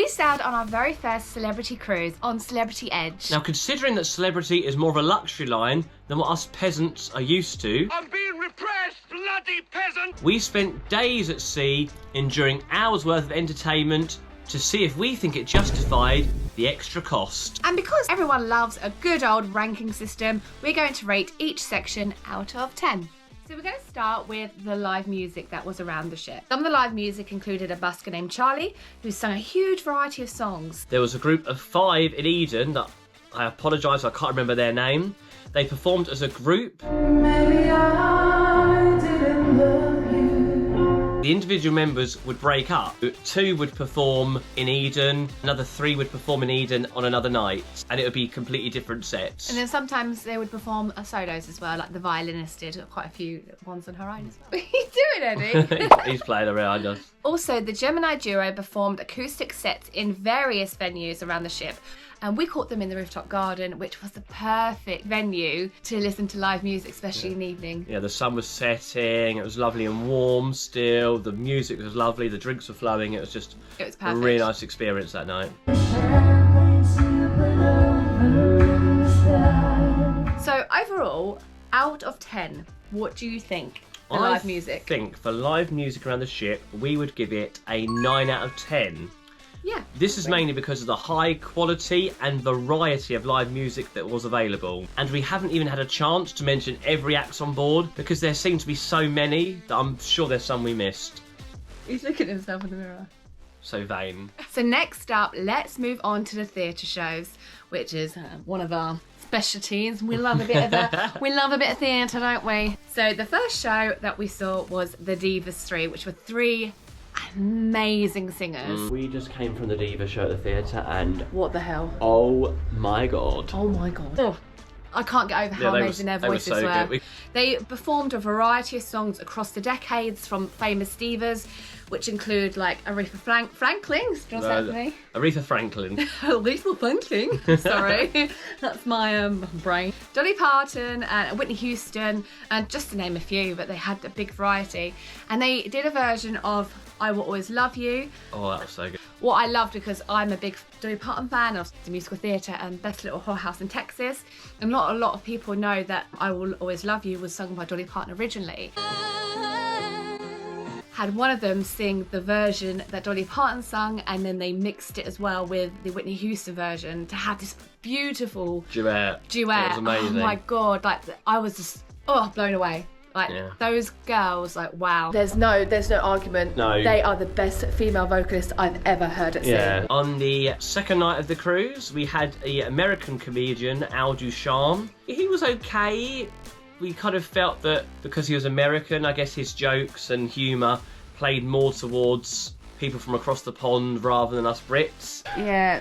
We sailed on our very first celebrity cruise on Celebrity Edge. Now, considering that Celebrity is more of a luxury line than what us peasants are used to, I'm being repressed, bloody peasant! we spent days at sea enduring hours worth of entertainment to see if we think it justified the extra cost. And because everyone loves a good old ranking system, we're going to rate each section out of 10. So we're going to start with the live music that was around the ship. Some of the live music included a busker named Charlie, who sang a huge variety of songs. There was a group of 5 in Eden that, I apologise, I can't remember their name. They performed as a group. Maybe I didn't love you. The individual members would break up. 2 would perform in Eden, another 3 would perform in Eden on another night, and it would be completely different sets. And then sometimes they would perform solos as well, like the violinist did quite a few ones on her own as well. What are you doing, Eddie? He's playing around us. Also, the Gemini duo performed acoustic sets in various venues around the ship. And we caught them in the rooftop garden, which was the perfect venue to listen to live music, especially in the evening. Yeah, the sun was setting, it was lovely and warm still, the music was lovely, the drinks were flowing, it was perfect. a really nice experience that night. So overall, out of 10, what do you think for live music? I think for live music around the ship, we would give it a 9 out of 10. Yeah. This is mainly because of the high quality and variety of live music that was available. And we haven't even had a chance to mention every act on board because there seem to be so many that I'm sure there's some we missed. He's looking at himself in the mirror. So vain. So next up, let's move on to the theatre shows, which is one of our specialties. We love a bit of theatre, don't we? So the first show that we saw was The Divas 3, which were 3 amazing singers. We just came from the Diva show at the theatre and... What the hell? oh my god. Oh my god. Oh, I can't get over how amazing their voices were. They performed a variety of songs across the decades from famous divas, which include like Aretha Franklin. Do you want to say it for me? Aretha Franklin. Aretha Franklin. Sorry, that's my brain. Dolly Parton and Whitney Houston, and just to name a few, but they had a big variety. And they did a version of I Will Always Love You. Oh, that was so good. What I loved, because I'm a big Dolly Parton fan of the musical theatre and Best Little Whorehouse in Texas, and not a lot of people know that I Will Always Love You was sung by Dolly Parton originally. Had one of them sing the version that Dolly Parton sung, and then they mixed it as well with the Whitney Houston version to have this beautiful duet. It was amazing. Oh my god, like I was just blown away. Like those girls, like wow. There's no argument. No. They are the best female vocalists I've ever heard at sea. On the second night of the cruise, we had an American comedian, Al Ducharme. He was okay. We kind of felt that because he was American, I guess his jokes and humour played more towards people from across the pond rather than us Brits. Yeah,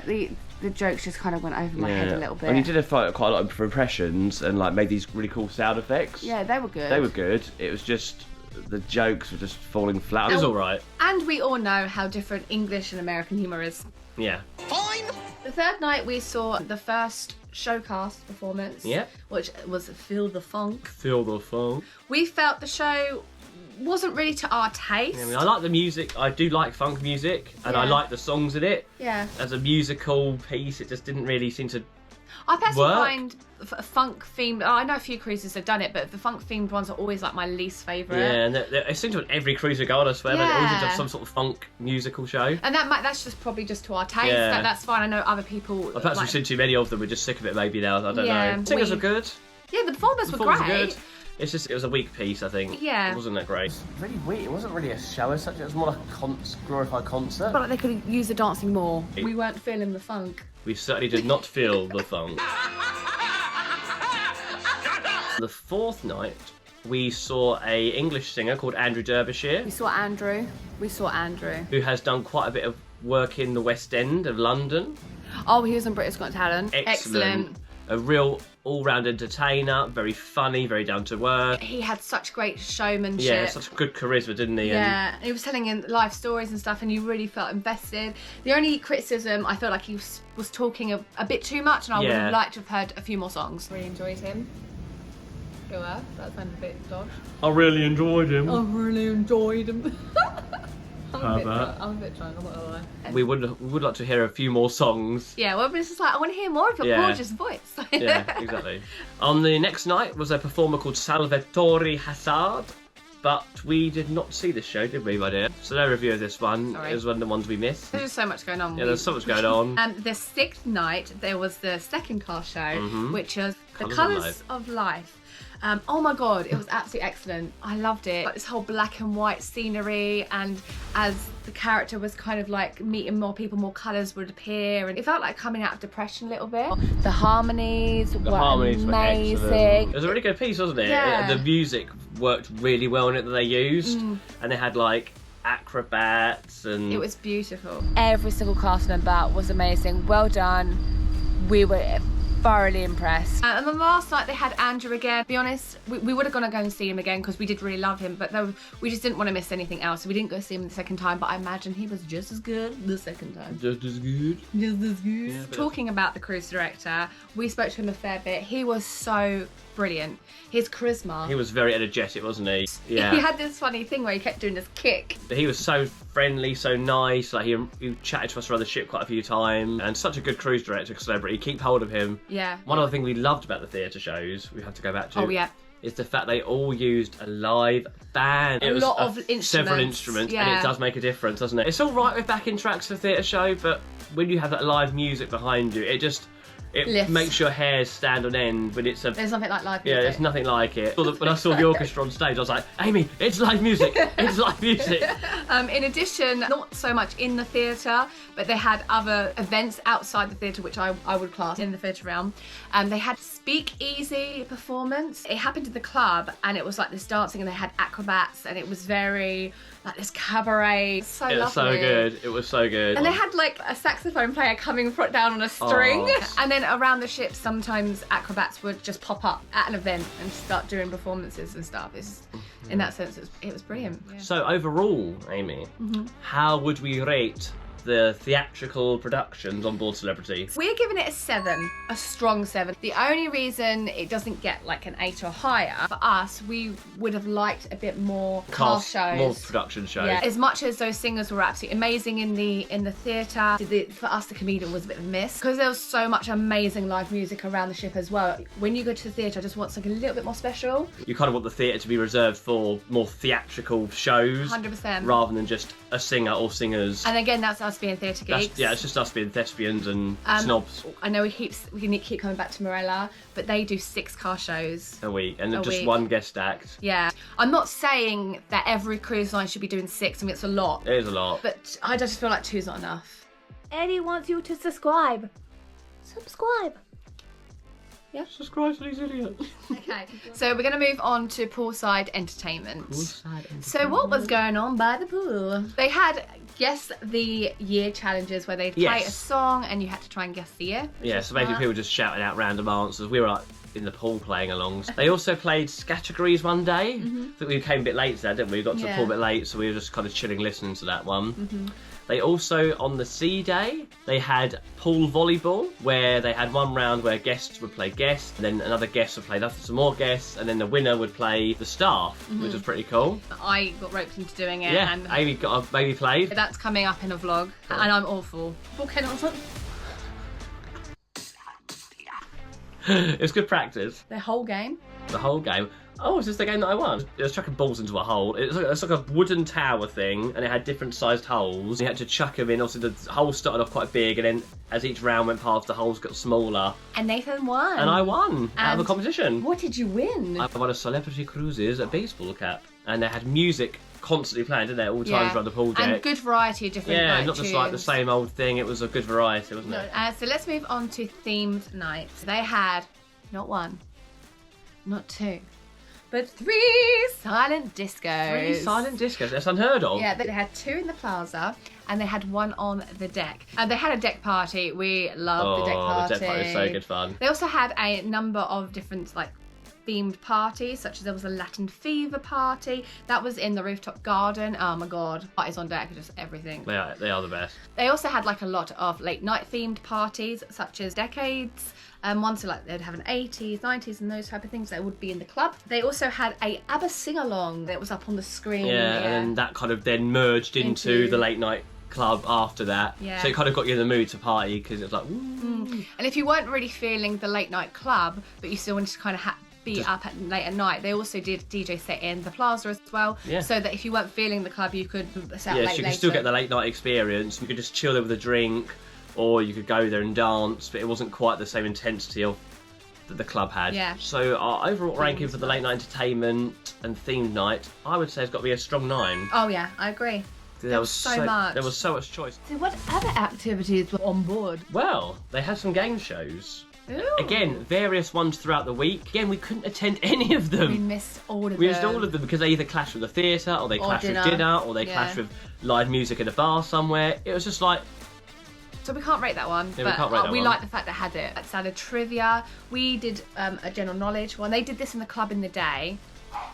the jokes just kind of went over my head a little bit. And he did quite a lot of impressions and like made these really cool sound effects. Yeah, they were good. They were good. It was just the jokes were just falling flat. It was all right. And we all know how different English and American humour is. Yeah. Fine! The third night we saw the first showcast performance, which was Feel the Funk. Feel the Funk. We felt the show wasn't really to our taste. Yeah, I mean, I like the music. I do like funk music, and I like the songs in it. Yeah. As a musical piece, it just didn't really seem to I personally work. find funk themed. I know a few cruises have done it, but the funk themed ones are always like my least favourite. Yeah, and it seems to on every cruise we go on, I swear, but it always have some sort of funk musical show. And that's just probably just to our taste. Yeah. That's fine. I know other people. Well, perhaps we've seen too many of them. We're just sick of it, maybe now. I don't know. Singers were good. Yeah, the performers were great. It's just, it was a weak piece, I think. Yeah. It wasn't that great. Really weak. It wasn't really a show as such. It was more like a glorified concert. But like they could use the dancing more. We weren't feeling the funk. We certainly did not feel the funk. The fourth night, we saw a English singer called Andrew Derbyshire. We saw Andrew. Who has done quite a bit of work in the West End of London. Oh, he was on Britain's Got Talent. Excellent. A real all-round entertainer, very funny, very down to earth. He had such great showmanship. Yeah, such good charisma, didn't he? Yeah, and he was telling in life stories and stuff, and you really felt invested. The only criticism, I felt like he was talking a bit too much, and I would have liked to have heard a few more songs. Really enjoyed him. Go up. That sounded a bit dodgy. I really enjoyed him. I really enjoyed him. pervert. I'm a bit drunk. I'm not gonna lie. We would like to hear a few more songs. Yeah, well, but it's just like, I want to hear more of your Yeah. gorgeous voice. Yeah, exactly. On the next night was a performer called Salvatore Hassard, but we did not see this show, did we, my dear? So no review of this one. Sorry. It was one of the ones we missed. There's just so much going on. Yeah, there's so much going on. The sixth night, there was the second car show, which was The Colours of Colours Life. of Life. Oh my god, it was absolutely excellent. I loved it. Like this whole black and white scenery, and as the character was kind of like meeting more people, more colours would appear, and it felt like coming out of depression a little bit. The harmonies The were harmonies were amazing. excellent. It was a really good piece, wasn't it? Yeah. The music worked really well in it that they used, and they had like acrobats and. It was beautiful. Every single cast member was amazing. Well done. We were thoroughly impressed. And then last night they had Andrew again. To be honest, we would have gone to go and see him again because we did really love him, but we just didn't want to miss anything else. So we didn't go see him the second time, but I imagine he was just as good the second time. Just as good. Just as good. Yeah, but- Talking about the cruise director, we spoke to him a fair bit. He was so brilliant. His charisma. He was very energetic, wasn't he? Yeah. He had this funny thing where he kept doing this kick. He was so friendly, so nice. Like he chatted to us around the ship quite a few times, and such a good cruise director, celebrity. Keep hold of him. Yeah. One other thing we loved about the theatre shows, we have to go back to. Oh yeah. Is the fact they all used a live band. A lot of several instruments, instruments, and yeah. it does make a difference, doesn't it? It's all right with backing tracks for a theatre show, but when you have that live music behind you, it Lifts. makes your hairs stand on end when it's a. There's nothing like live Yeah, music. there's nothing like it. When I saw the orchestra on stage, I was like, Amy, it's live music. It's live music. In addition, not so much in the theatre, but they had other events outside the theatre, which I would class in the theatre realm. They had speakeasy performance. It happened at the club, and it was like this dancing, and they had acrobats, and it was very like this cabaret. So It was so lovely. good. It was so good. And they had like a saxophone player coming down on a string. Oh. And then around the ship, sometimes acrobats would just pop up at an event and start doing performances and stuff. In that sense, it was brilliant. Yeah. So overall, Amy, how would we rate the theatrical productions on Board Celebrity? We're giving it a 7, a strong 7. The only reason it doesn't get like an 8 or higher, for us, we would have liked a bit more car shows. More production shows. Yeah, as much as those singers were absolutely amazing in the theatre, for us the comedian was a bit of a miss because there was so much amazing live music around the ship as well. When you go to the theatre, I just want something a little bit more special. You kind of want the theatre to be reserved for more theatrical shows, 100%. rather than just a singer or singers. And again, that's us being theatre geeks. Yeah, it's just us being thespians and snobs I know we keep coming back to Morella, but they do 6 car shows. a week, and then A just week. one guest act. Yeah, I'm not saying that every cruise line should be doing 6. I mean, it's a lot. It is a lot. But I just feel like 2's not enough. Eddie wants you to subscribe. Subscribe. Subscribe to these idiots. Okay, so we're going to move on to Poolside Entertainment. So what was going on by the pool? They had Guess the Year challenges where they'd play Yes. a song and you had to try and guess the year. Yeah, so basically people just shouting out random answers. We were like in the pool playing along. They also played categories one day. I think we came a bit late to that, didn't we? We got to the Yeah. pool a bit late, so we were just kind of chilling listening to that one. They also, on the sea day, they had pool volleyball, where they had one round where guests would play guests, and then another guest would play some more guests, and then the winner would play the staff, which was pretty cool. I got roped into doing it, Yeah, and Amy got a baby played. that's coming up in a vlog, and I'm awful. It was good practice. The whole game. The whole game. Oh, is this the game that I won? It was chucking balls into a hole. It's like a wooden tower thing, and it had different sized holes. You had to chuck them in. Obviously, the holes started off quite big, and then as each round went past, the holes got smaller. And Nathan won. And I won out of And the competition. What did you win? I won a Celebrity Cruises a baseball cap, and they had music constantly playing, didn't they? All times around the pool deck. And good variety of different yeah, night not just like the tunes. same old thing. It was a good variety, wasn't it? So let's move on to themed nights. They had not 1, not 2, but 3 silent discos. 3 silent discos. That's unheard of. Yeah, they had 2 in the plaza and they had 1 on the deck. They had a deck party. We loved the deck party. The deck party was so good fun. They also had a number of different like themed parties, such as there was a Latin Fever party that was in the rooftop garden. Oh my god, parties on deck, just everything. They are the best. They also had like a lot of late night themed parties, such as decades. Ones so like they'd have an 80s, 90s, and those type of things that would be in the club. They also had a ABBA sing along that was up on the screen. Yeah, and that kind of then merged into the late night club after that. Yeah. So it kind of got you in the mood to party because it was like, woo. And if you weren't really feeling the late night club, but you still wanted to kind of be up late at night, they also did DJ set in the plaza as well. Yeah. So that if you weren't feeling the club, you could set up Yeah, so you could still get the late night experience. You could just chill there with a drink, or you could go there and dance, but it wasn't quite the same intensity of that the club had. Yeah. So our overall ranking for the late night entertainment and themed night, I would say it's got to be a strong 9. Oh yeah, I agree. There was so much. There was so much choice. So what other activities were on board? Well, they had some game shows. Ooh. Again, various ones throughout the week. Again, we couldn't attend any of them. We missed all of them. We missed all of them because they either clashed with the theatre, or they clashed with dinner, or they clashed with live music in a bar somewhere. It was just like... So we can't rate that one, Yeah, but we can't rate that we one. like the fact that it had it. It's had a trivia. We did a general knowledge one. They did this in the club in the day.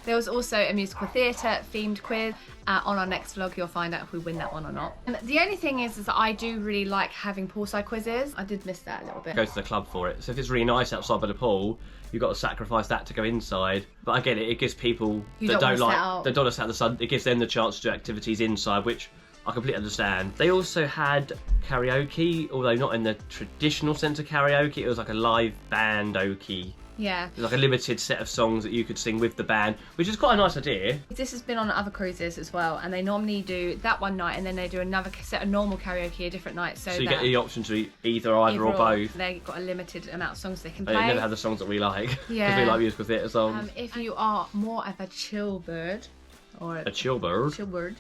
There was also a musical theatre themed quiz. On our next vlog, you'll find out if we win that one or not. And the only thing is that I do really like having poolside quizzes. I did miss that a little bit. Go to the club for it. So if it's really nice outside by the pool, you've got to sacrifice that to go inside. But again, it gives people Who that don't don't wanna like, sit out. that don't want to sit out the sun, it gives them the chance to do activities inside, which I completely understand. They also had karaoke, although not in the traditional sense of karaoke. It was like a live band-oke. Yeah. It was like a limited set of songs that you could sing with the band, which is quite a nice idea. This has been on other cruises as well, and they normally do that one night, and then they do another set of normal karaoke a different night. So You that get the option to either or both. They've got a limited amount of songs they can They play. never have the songs that we like, because Yeah. we like musical theatre songs. If you are more of a chill bird, or A chill bird. chill bird,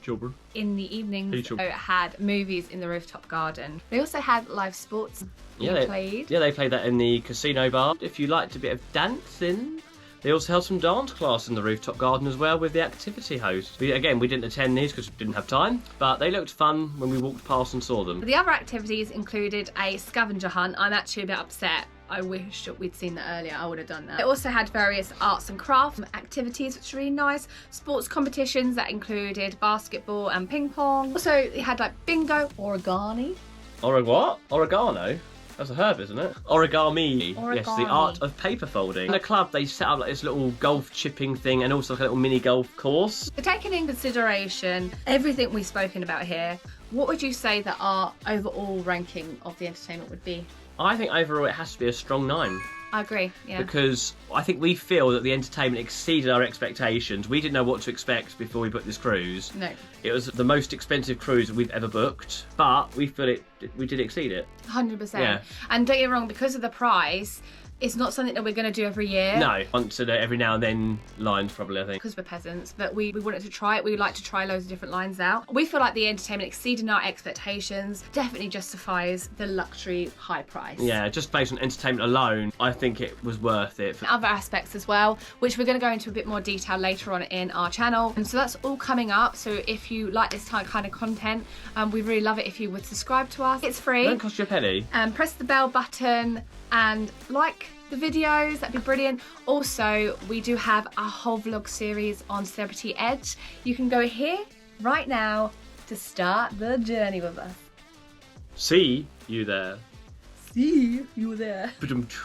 Chill bird. in the evenings, Hey, chill. had movies in the rooftop garden. They also had live sports. They played. they played that in the casino bar. If you liked a bit of dancing, they also held some dance class in the rooftop garden as well with the activity host. We didn't attend these because we didn't have time, but they looked fun when we walked past and saw them. The other activities included a scavenger hunt. I'm actually a bit upset. I wish we'd seen that earlier. I would have done that. It also had various arts and crafts activities, which are really nice. Sports competitions that included basketball and ping pong. Also, it had like bingo, origami. Oregano? That's a herb, isn't it? Origami. Yes, the Origami. art of paper folding. In the club, they set up like this little golf chipping thing and also like a little mini golf course. So taking in consideration everything we've spoken about here, what would you say that our overall ranking of the entertainment would be? I think overall it has to be a strong 9. I agree, yeah. Because I think we feel that the entertainment exceeded our expectations. We didn't know what to expect before we booked this cruise. No. It was the most expensive cruise we've ever booked, but we feel we did exceed it. 100%. Yeah. And don't get me wrong, because of the price, it's not something that we're going to do every year. No, once every now and then lines probably, I think. Because we're peasants, but we wanted to try it. We would like to try loads of different lines out. We feel like the entertainment exceeding our expectations, definitely justifies the luxury high price. Yeah, just based on entertainment alone, I think it was worth it. Other aspects as well, which we're going to go into a bit more detail later on in our channel. And so that's all coming up. So if you like this kind of content, we really love it if you would subscribe to us. It's free. It don't cost you a penny. Press the bell button and like the videos, that'd be brilliant. Also, we do have a whole vlog series on Celebrity Edge. You can go here right now to start the journey with us. See you there. See you there. Ba-dum-tsh.